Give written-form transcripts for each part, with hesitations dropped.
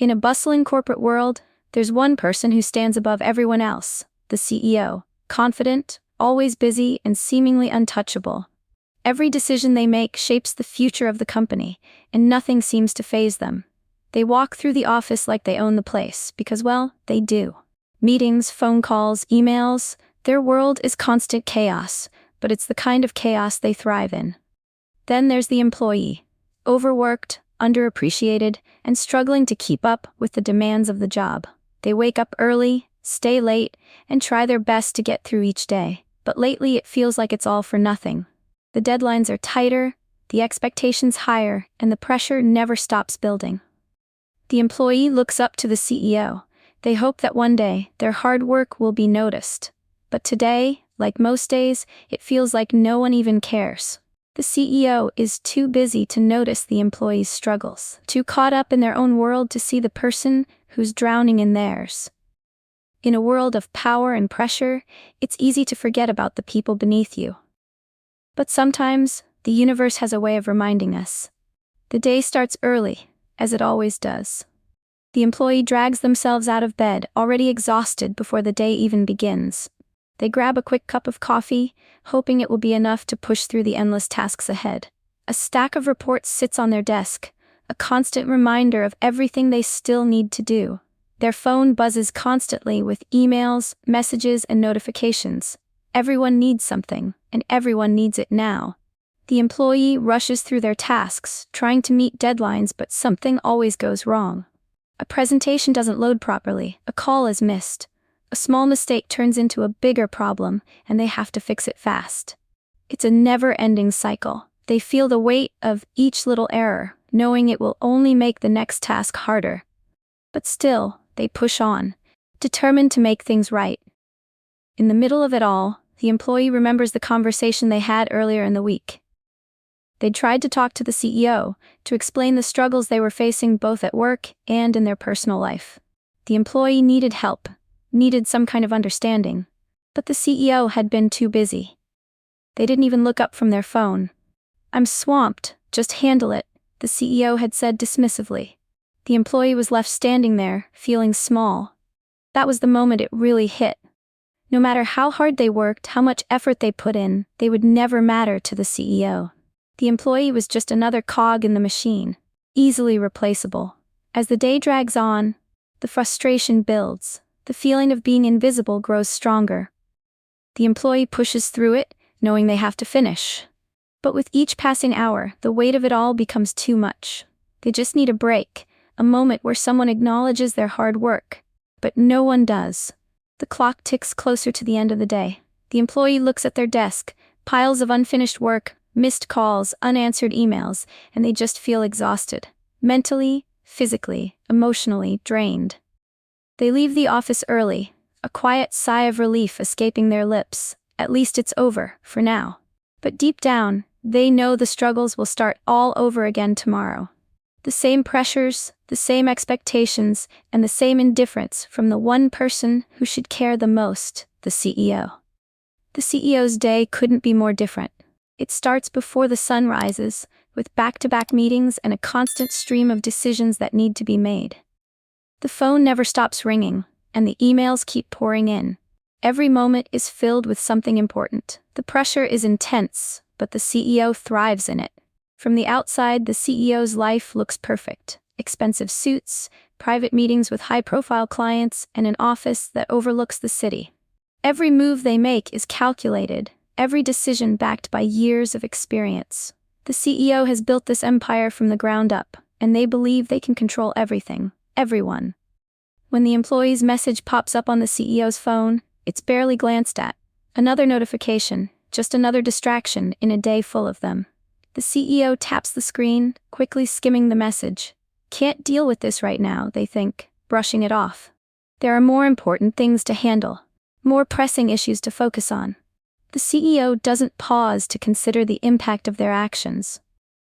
In a bustling corporate world, there's one person who stands above everyone else, the CEO, confident, always busy, and seemingly untouchable. Every decision they make shapes the future of the company, and nothing seems to faze them. They walk through the office like they own the place, because, well, they do. Meetings, phone calls, emails, their world is constant chaos, but it's the kind of chaos they thrive in. Then there's the employee, overworked, underappreciated, and struggling to keep up with the demands of the job. They wake up early, stay late, and try their best to get through each day, but lately it feels like it's all for nothing. The deadlines are tighter, the expectations higher, and the pressure never stops building. The employee looks up to the CEO. They hope that one day, their hard work will be noticed. But today, like most days, it feels like no one even cares. The CEO is too busy to notice the employee's struggles, too caught up in their own world to see the person who's drowning in theirs. In a world of power and pressure, it's easy to forget about the people beneath you. But sometimes, the universe has a way of reminding us. The day starts early, as it always does. The employee drags themselves out of bed, already exhausted before the day even begins. They grab a quick cup of coffee, hoping it will be enough to push through the endless tasks ahead. A stack of reports sits on their desk, a constant reminder of everything they still need to do. Their phone buzzes constantly with emails, messages, and notifications. Everyone needs something, and everyone needs it now. The employee rushes through their tasks, trying to meet deadlines, but something always goes wrong. A presentation doesn't load properly, a call is missed. A small mistake turns into a bigger problem, and they have to fix it fast. It's a never-ending cycle. They feel the weight of each little error, knowing it will only make the next task harder. But still, they push on, determined to make things right. In the middle of it all, the employee remembers the conversation they had earlier in the week. They'd tried to talk to the CEO, to explain the struggles they were facing both at work and in their personal life. The employee needed help, needed some kind of understanding, but the CEO had been too busy. They didn't even look up from their phone. "I'm swamped, just handle it," the CEO had said dismissively. The employee was left standing there, feeling small. That was the moment it really hit. No matter how hard they worked, how much effort they put in, they would never matter to the CEO. The employee was just another cog in the machine, easily replaceable. As the day drags on, the frustration builds. The feeling of being invisible grows stronger. The employee pushes through it, knowing they have to finish. But with each passing hour, the weight of it all becomes too much. They just need a break, a moment where someone acknowledges their hard work. But no one does. The clock ticks closer to the end of the day. The employee looks at their desk, piles of unfinished work, missed calls, unanswered emails, and they just feel exhausted. Mentally, physically, emotionally drained. They leave the office early, a quiet sigh of relief escaping their lips. At least it's over, for now. But deep down, they know the struggles will start all over again tomorrow. The same pressures, the same expectations, and the same indifference from the one person who should care the most, the CEO. The CEO's day couldn't be more different. It starts before the sun rises, with back-to-back meetings and a constant stream of decisions that need to be made. The phone never stops ringing, and the emails keep pouring in. Every moment is filled with something important. The pressure is intense, but the CEO thrives in it. From the outside, the CEO's life looks perfect. Expensive suits, private meetings with high-profile clients, and an office that overlooks the city. Every move they make is calculated, every decision backed by years of experience. The CEO has built this empire from the ground up, and they believe they can control everything, everyone. When the employee's message pops up on the CEO's phone, it's barely glanced at. Another notification, just another distraction in a day full of them. The CEO taps the screen, quickly skimming the message. Can't deal with this right now, they think, brushing it off. There are more important things to handle, more pressing issues to focus on. The CEO doesn't pause to consider the impact of their actions.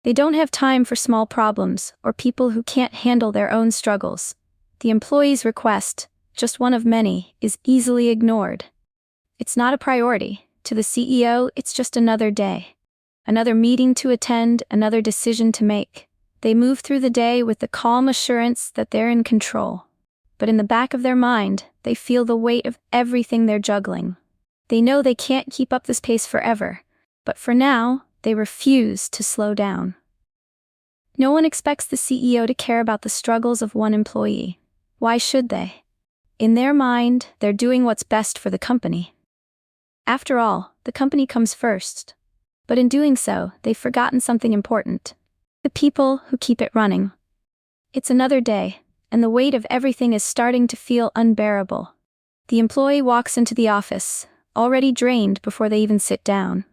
They don't have time for small problems or people who can't handle their own struggles. The employee's request, just one of many, is easily ignored. It's not a priority. To the CEO, it's just another day. Another meeting to attend, another decision to make. They move through the day with the calm assurance that they're in control. But in the back of their mind, they feel the weight of everything they're juggling. They know they can't keep up this pace forever, but for now, they refuse to slow down. No one expects the CEO to care about the struggles of one employee. Why should they? In their mind, they're doing what's best for the company. After all, the company comes first. But in doing so, they've forgotten something important. The people who keep it running. It's another day, and the weight of everything is starting to feel unbearable. The employee walks into the office, already drained before they even sit down.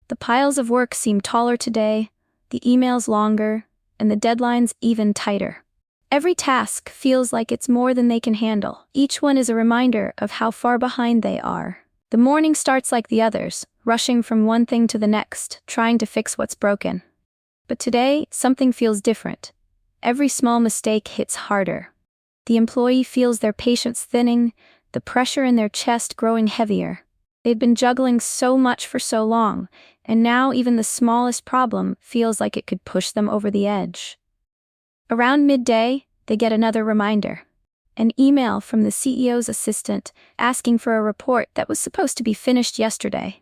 The piles of work seem taller today, the emails longer, and the deadlines even tighter. Every task feels like it's more than they can handle. Each one is a reminder of how far behind they are. The morning starts like the others, rushing from one thing to the next, trying to fix what's broken. But today, something feels different. Every small mistake hits harder. The employee feels their patience thinning, the pressure in their chest growing heavier. They've been juggling so much for so long, and now even the smallest problem feels like it could push them over the edge. Around midday, they get another reminder. An email from the CEO's assistant asking for a report that was supposed to be finished yesterday.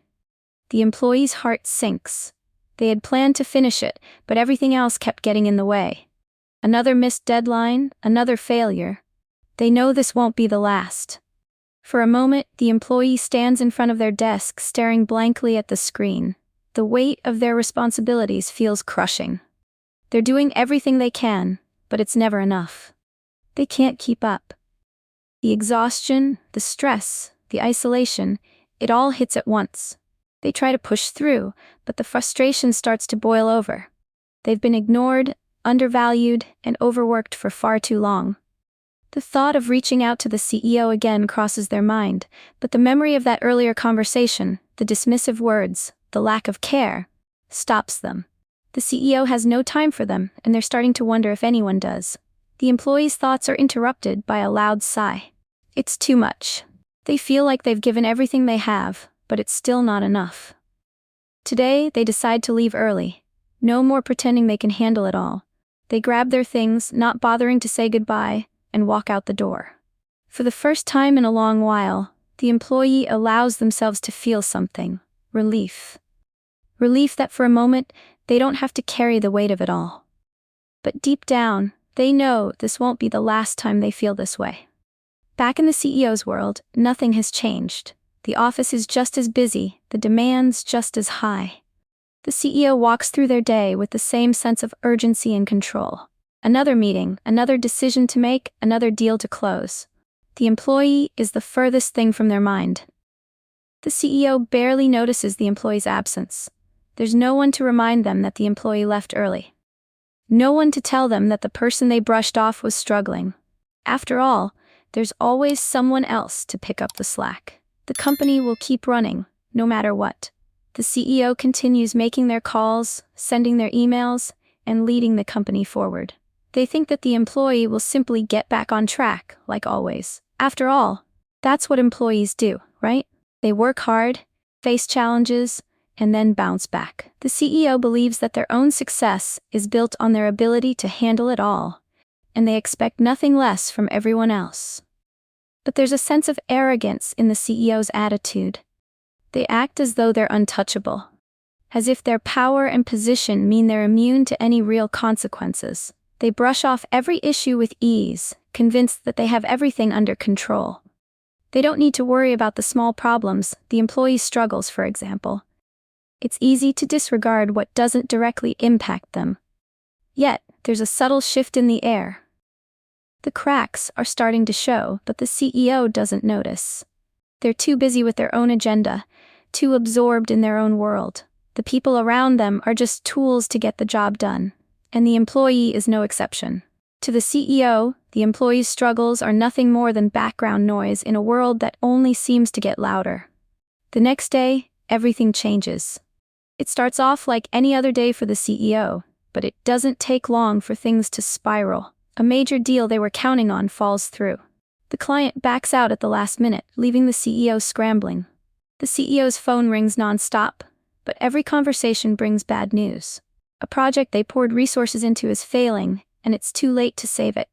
The employee's heart sinks. They had planned to finish it, but everything else kept getting in the way. Another missed deadline, another failure. They know this won't be the last. For a moment, the employee stands in front of their desk, staring blankly at the screen. The weight of their responsibilities feels crushing. They're doing everything they can, but it's never enough. They can't keep up. The exhaustion, the stress, the isolation, it all hits at once. They try to push through, but the frustration starts to boil over. They've been ignored, undervalued, and overworked for far too long. The thought of reaching out to the CEO again crosses their mind, but the memory of that earlier conversation, the dismissive words, the lack of care, stops them. The CEO has no time for them, and they're starting to wonder if anyone does. The employee's thoughts are interrupted by a loud sigh. It's too much. They feel like they've given everything they have, but it's still not enough. Today, they decide to leave early. No more pretending they can handle it all. They grab their things, not bothering to say goodbye, and walk out the door. For the first time in a long while, the employee allows themselves to feel something. Relief. Relief that for a moment, they don't have to carry the weight of it all. But deep down, they know this won't be the last time they feel this way. Back in the CEO's world, nothing has changed. The office is just as busy, the demands just as high. The CEO walks through their day with the same sense of urgency and control. Another meeting, another decision to make, another deal to close. The employee is the furthest thing from their mind. The CEO barely notices the employee's absence. There's no one to remind them that the employee left early. No one to tell them that the person they brushed off was struggling. After all, there's always someone else to pick up the slack. The company will keep running, no matter what. The CEO continues making their calls, sending their emails, and leading the company forward. They think that the employee will simply get back on track, like always. After all, that's what employees do, right? They work hard, face challenges, and then bounce back. The CEO believes that their own success is built on their ability to handle it all, and they expect nothing less from everyone else. But there's a sense of arrogance in the CEO's attitude. They act as though they're untouchable, as if their power and position mean they're immune to any real consequences. They brush off every issue with ease, convinced that they have everything under control. They don't need to worry about the small problems, the employee's struggles, for example. It's easy to disregard what doesn't directly impact them. Yet, there's a subtle shift in the air. The cracks are starting to show, but the CEO doesn't notice. They're too busy with their own agenda, too absorbed in their own world. The people around them are just tools to get the job done, and the employee is no exception. To the CEO, the employee's struggles are nothing more than background noise in a world that only seems to get louder. The next day, everything changes. It starts off like any other day for the CEO, but it doesn't take long for things to spiral. A major deal they were counting on falls through. The client backs out at the last minute, leaving the CEO scrambling. The CEO's phone rings non-stop, but every conversation brings bad news. A project they poured resources into is failing, and it's too late to save it.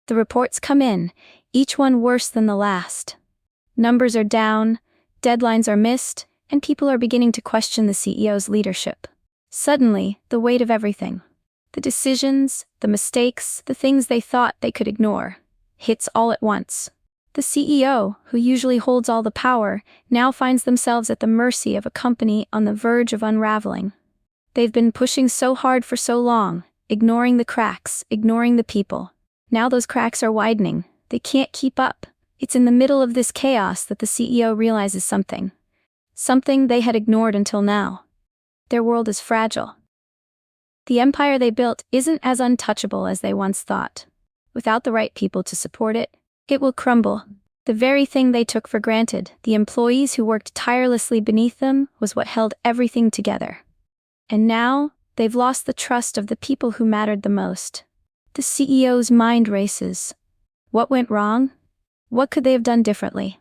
The reports come in, each one worse than the last. Numbers are down, deadlines are missed, and people are beginning to question the CEO's leadership. Suddenly, the weight of everything, the decisions, the mistakes, the things they thought they could ignore, hits all at once. The CEO, who usually holds all the power, now finds themselves at the mercy of a company on the verge of unraveling. They've been pushing so hard for so long, ignoring the cracks, ignoring the people. Now those cracks are widening. They can't keep up. It's in the middle of this chaos that the CEO realizes something. Something they had ignored until now. Their world is fragile. The empire they built isn't as untouchable as they once thought. Without the right people to support it, it will crumble. The very thing they took for granted, the employees who worked tirelessly beneath them, was what held everything together. And now, they've lost the trust of the people who mattered the most. The CEO's mind races. What went wrong? What could they have done differently?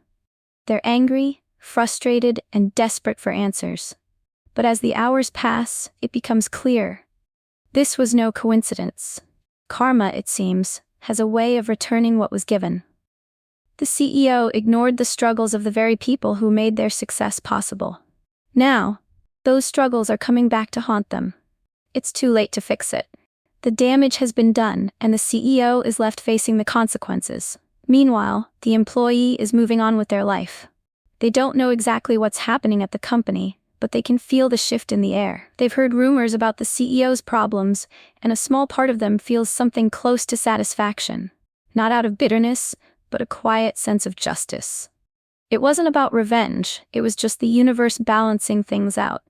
They're angry, frustrated, and desperate for answers. But as the hours pass, it becomes clear. This was no coincidence. Karma, it seems, has a way of returning what was given. The CEO ignored the struggles of the very people who made their success possible. Now, those struggles are coming back to haunt them. It's too late to fix it. The damage has been done, and the CEO is left facing the consequences. Meanwhile, the employee is moving on with their life. They don't know exactly what's happening at the company, but they can feel the shift in the air. They've heard rumors about the CEO's problems, and a small part of them feels something close to satisfaction. Not out of bitterness, but a quiet sense of justice. It wasn't about revenge, it was just the universe balancing things out.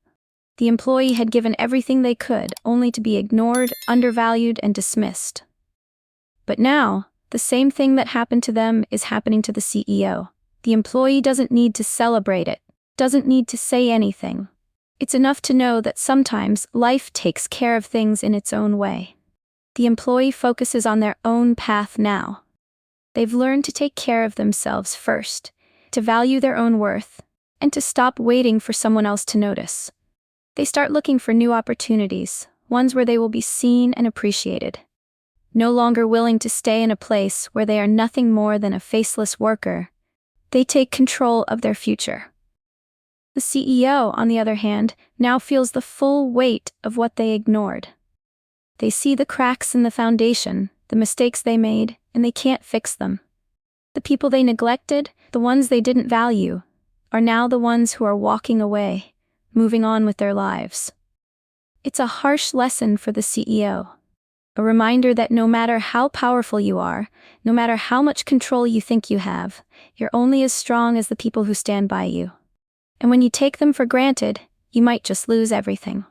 The employee had given everything they could, only to be ignored, undervalued, and dismissed. But now, the same thing that happened to them is happening to the CEO. The employee doesn't need to celebrate it, doesn't need to say anything. It's enough to know that sometimes life takes care of things in its own way. The employee focuses on their own path now. They've learned to take care of themselves first, to value their own worth, and to stop waiting for someone else to notice. They start looking for new opportunities, ones where they will be seen and appreciated. No longer willing to stay in a place where they are nothing more than a faceless worker, they take control of their future. The CEO, on the other hand, now feels the full weight of what they ignored. They see the cracks in the foundation, the mistakes they made, and they can't fix them. The people they neglected, the ones they didn't value, are now the ones who are walking away, moving on with their lives. It's a harsh lesson for the CEO. A reminder that no matter how powerful you are, no matter how much control you think you have, you're only as strong as the people who stand by you. And when you take them for granted, you might just lose everything.